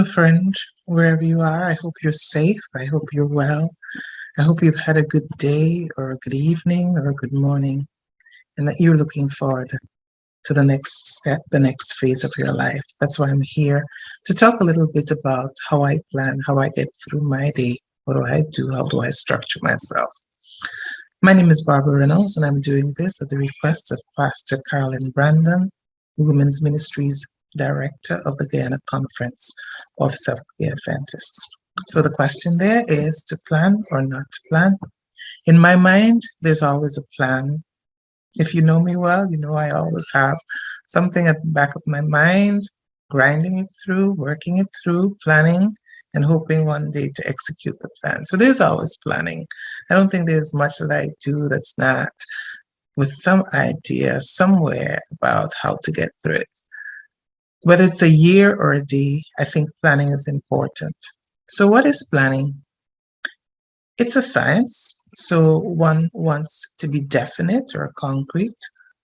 Hello, friend, wherever you are. I hope you're safe. I hope you're well. I hope you've had a good day or a good evening or a good morning, and that you're looking forward to the next step, the next phase of your life. That's why I'm here to talk a little bit about how I plan, how I get through my day. What do I do? How do I structure myself? My name is Barbara Reynolds, and I'm doing this at the request of Pastor Carolyn Brandon, Women's Ministries Director of the Guyana Conference of Seventh-day Adventists. So the question there is to plan or not to plan. In my mind, there's always a plan. If you know me well, you know I always have something at the back of my mind, grinding it through, working it through, planning, and hoping one day to execute the plan. So there's always planning. I don't think there's much that I do that's not with some idea somewhere about how to get through it. Whether it's a year or a day, I think planning is important. So what is planning? It's a science. So one wants to be definite or concrete.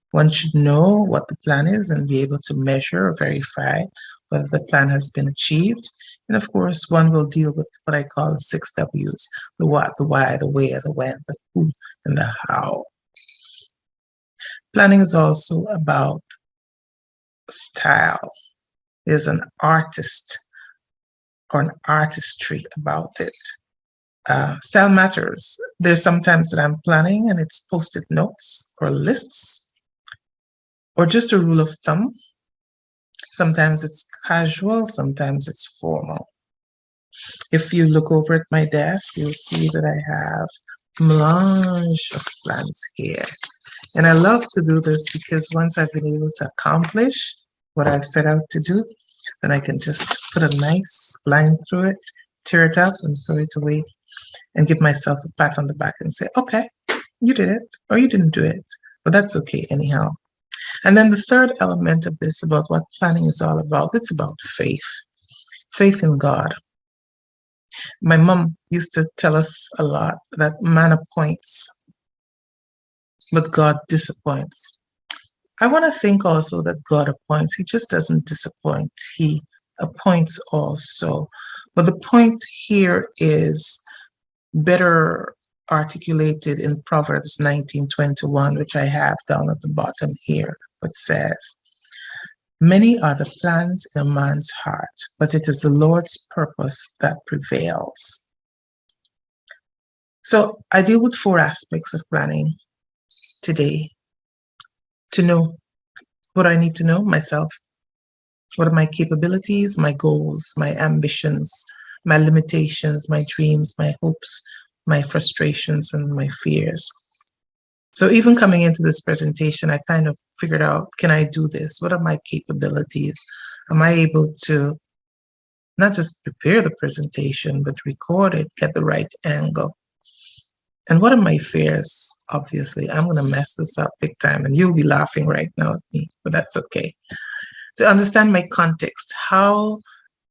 One should know what the plan is and be able to measure or verify whether the plan has been achieved. And of course, one will deal with what I call the 6 W's: the what, the why, the where, the when, the who, and the how. Planning is also about style. There's an artist or an artistry about it. Style matters. There's sometimes that I'm planning and it's post-it notes or lists or just a rule of thumb. Sometimes it's casual, sometimes it's formal. If you look over at my desk, you'll see that I have a melange of plans here. And I love to do this because once I've been able to accomplish what I've set out to do, then I can just put a nice line through it, tear it up and throw it away, and give myself a pat on the back and say, okay, you did it, or you didn't do it, but that's okay anyhow. And then the third element of this about what planning is all about, it's about faith, faith in God. My mom used to tell us a lot that man appoints, but God disappoints. I want to think also that God appoints. He just doesn't disappoint. He appoints also. But the point here is better articulated in Proverbs 19:21, which I have down at the bottom here, which says, many are the plans in a man's heart, but it is the Lord's purpose that prevails. So I deal with 4 aspects of planning today. To know what I need to know myself. What are my capabilities, my goals, my ambitions, my limitations, my dreams, my hopes, my frustrations, and my fears. So even coming into this presentation, I kind of figured out, can I do this? What are my capabilities? Am I able to not just prepare the presentation, but record it, get the right angle? And what are my fears? Obviously, I'm going to mess this up big time, and you'll be laughing right now at me, but that's okay. To understand my context, how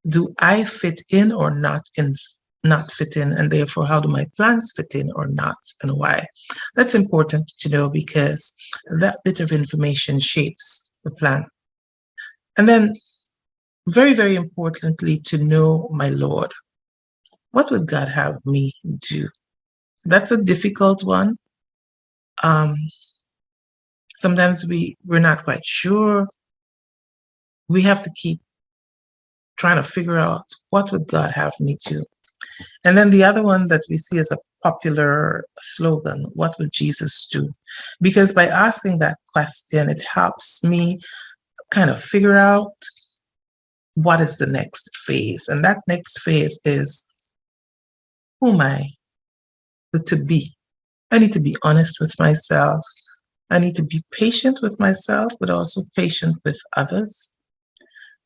do I fit in or not fit in, and therefore how do my plans fit in or not, and why? That's important to know because that bit of information shapes the plan. And then very, very importantly, to know my Lord. What would God have me do? That's a difficult one. Sometimes we're not quite sure. We have to keep trying to figure out, what would God have me do? And then the other one that we see as a popular slogan, what would Jesus do? Because by asking that question, it helps me kind of figure out what is the next phase. And that next phase is, who am I to be? I need to be honest with myself. I need to be patient with myself, but also patient with others.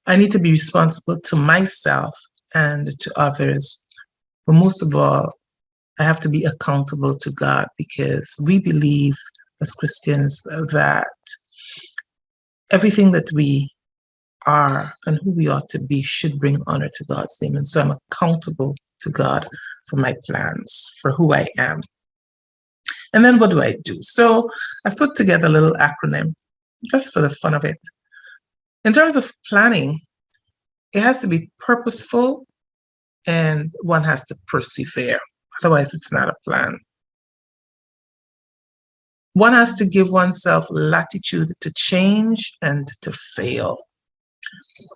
I need to be responsible to myself and to others. But most of all, I have to be accountable to God, because we believe as Christians that everything that we are and who we ought to be should bring honor to God's name. And so I'm accountable to God for my plans, for who I am. And then what do I do? So I've put together a little acronym just for the fun of it. In terms of planning, It has to be purposeful and one has to persevere. Otherwise, it's not a plan. One has to give oneself latitude to change and to fail.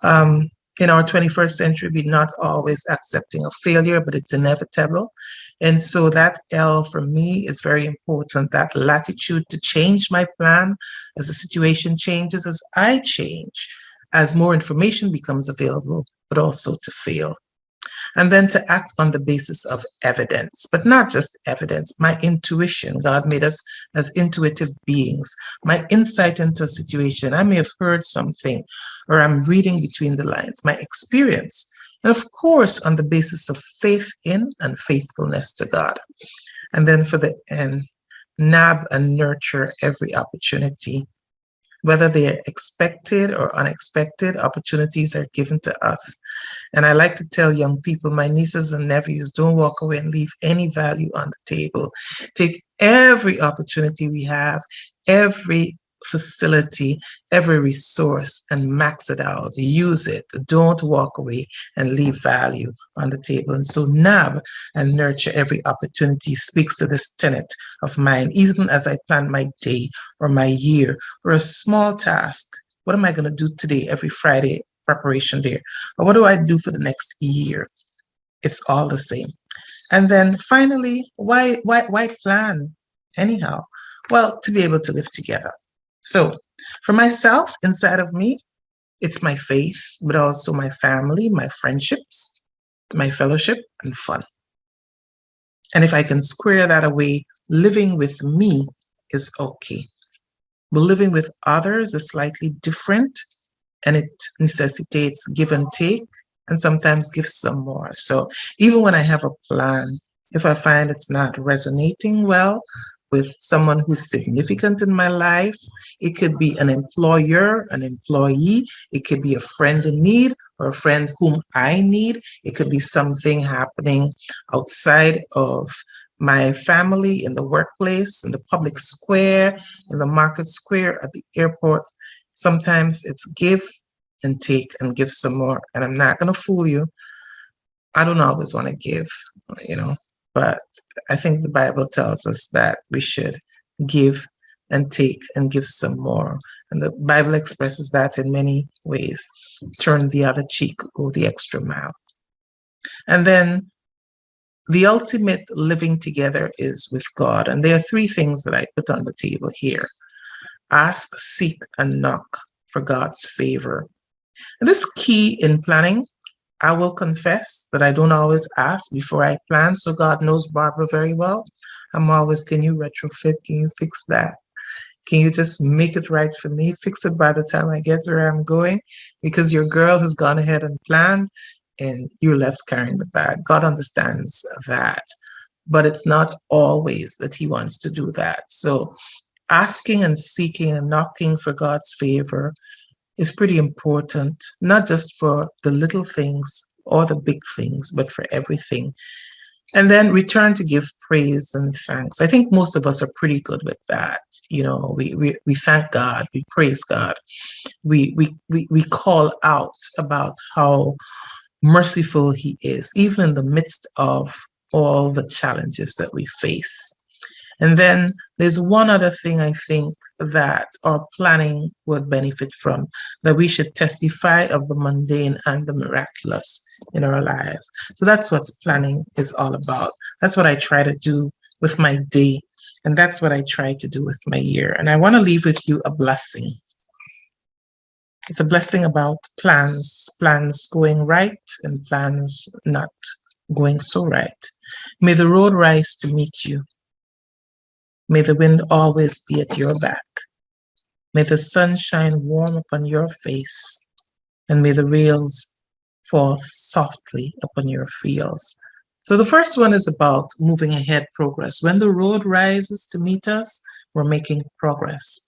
Um, in our 21st century, we're not always accepting of failure, but it's inevitable. And so that L for me is very important, that latitude to change my plan as the situation changes, as I change, as more information becomes available, but also to fail. And then to act on the basis of evidence, but not just evidence, my intuition. God made us as intuitive beings. My insight into a situation, I may have heard something, or I'm reading between the lines, my experience. And of course, on the basis of faith in and faithfulness to God. And then for the end, nab and nurture every opportunity. Whether they're expected or unexpected, opportunities are given to us. And I like to tell young people, my nieces and nephews, don't walk away and leave any value on the table. Take every opportunity we have, every facility, every resource, and max it out. Use it. Don't walk away and leave value on the table. And so nab and nurture every opportunity speaks to this tenet of mine, even as I plan my day or my year or a small task. What am I going to do today, every Friday, preparation day? Or what do I do for the next year? It's all the same. And then finally, why plan anyhow? Well, to be able to live together. So for myself, inside of me, it's my faith, but also my family, my friendships, my fellowship, and fun. And if I can square that away, living with me is okay. But living with others is slightly different, and it necessitates give and take, and sometimes give some more. So even when I have a plan, if I find it's not resonating well with someone who's significant in my life, it could be an employer, an employee, it could be a friend in need or a friend whom I need. It could be something happening outside of my family, in the workplace, in the public square, in the market square, at the airport. Sometimes it's give and take and give some more. And I'm not going to fool you. I don't always want to give, you know, but I think the Bible tells us that we should give and take and give some more. And the Bible expresses that in many ways. Turn the other cheek, go the extra mile. And then the ultimate living together is with God. And there are three things that I put on the table here: ask, seek, and knock for God's favor. And this key in planning. I will confess that I don't always ask before I plan. So God knows Barbara very well. I'm always, can you retrofit? Can you fix that? Can you just make it right for me? Fix it by the time I get to where I'm going? Because your girl has gone ahead and planned and you're left carrying the bag. God understands that. But it's not always that He wants to do that. So asking and seeking and knocking for God's favor is pretty important, not just for the little things or the big things, but for everything. And then return to give praise and thanks. I think most of us are pretty good with that. You know, we thank God, we praise God, we call out about how merciful He is, even in the midst of all the challenges that we face. And then there's one other thing I think that our planning would benefit from, that we should testify of the mundane and the miraculous in our lives. So that's what planning is all about. That's what I try to do with my day. And that's what I try to do with my year. And I want to leave with you a blessing. It's a blessing about plans going right and plans not going so right. May the road rise to meet you. May the wind always be at your back. May the sun shine warm upon your face, and may the rails fall softly upon your fields. So the first one is about moving ahead, progress. When the road rises to meet us, we're making progress.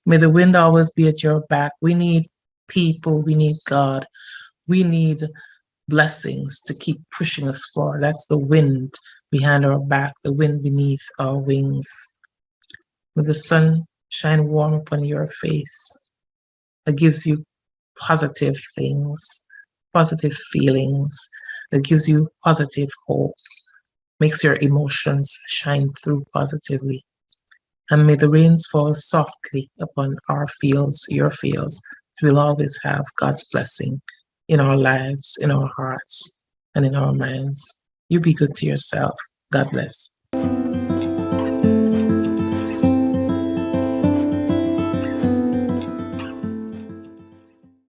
May the wind always be at your back. We need people, we need God, we need blessings to keep pushing us forward. That's the wind behind our back, the wind beneath our wings. May the sun shine warm upon your face. That gives you positive things. positive feelings, that gives you positive hope, makes your emotions shine through positively. And may the rains fall softly upon our fields, your fields. We'll always have God's blessing in our lives, in our hearts, and in our minds. You be good to yourself. God bless.